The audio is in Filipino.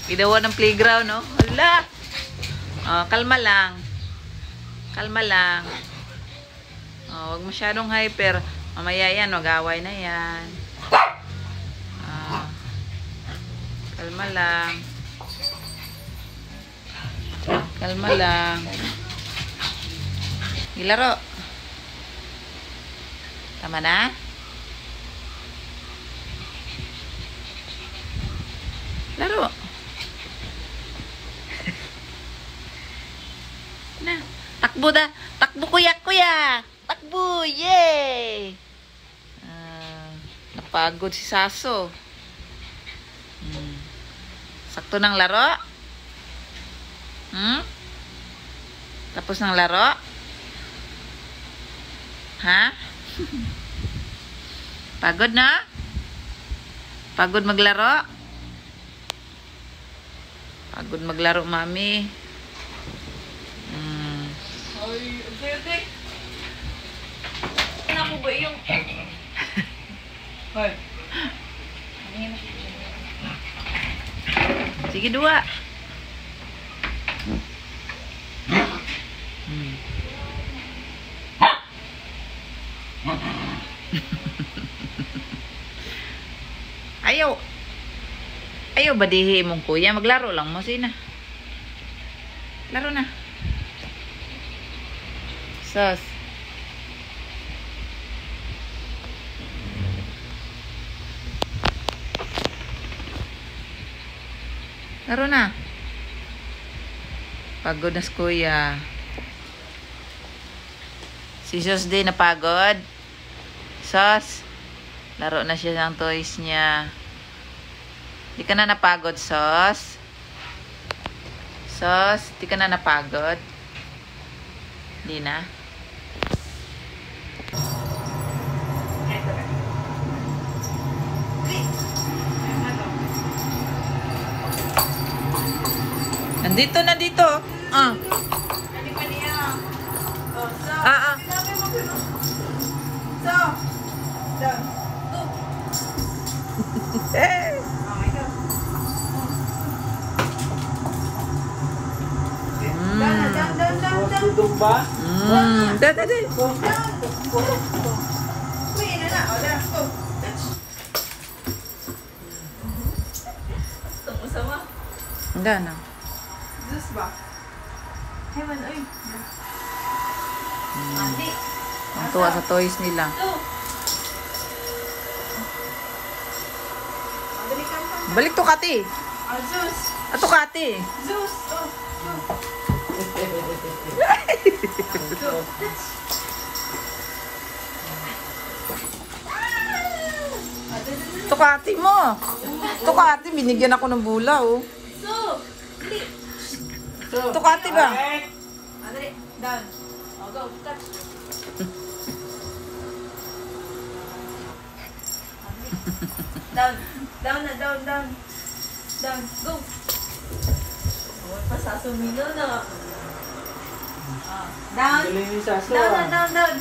Ginawa ng playground, no? Hala! Oh, kalma lang. Kalma lang. Oh, huwag masyadong hyper. Mamaya yan, mag-away na yan. Oh, kalma lang. Kalma lang. Ilaro. Tama na? Laro. Na. Takbo da. Takbo kuya. Takbo. Yay! Napagod si Saso. Sakto ng laro? Tapos ng laro? Ha? Pagod na? Pagod maglaro? Pagod maglaro, mami. Ay, okay. Ano mo ba yung... Hoy. Sige, dua. Ayaw badihi mong kuya. Maglaro lang mo. Sina. Laro na. Sus. Laro na. Pagod na si kuya. Si Sus din napagod. Sus. Laro na siya ng toys niya. Di ka na napagod, Sus? Sus, di ka na napagod? Di na? Nandito na dito. Hindi pa niya. Oh, so. So. Down. Go. Eh. Oh my God. Down. Dudong ba? Dada. Uy, na na. O, down. Go. Gusto mo sama? Hindi na. Zeus ba? Heaven, uy. Andi. Ang tuwa sa toys nila. Go. Madali ka pa. Balik to, Kati. Ah, Zeus. Ato, Kati. Zeus. Oh, go. Go. Ito, Kati mo. Ito, Kati. Binigyan ako ng bula, oh. So, dali. Ito, Kati ba? Madali. Down. Oh, go. Touch. Down. Down na, down. Down. Go. Oh, pasasumino na. Down. Galing yung saso. Down.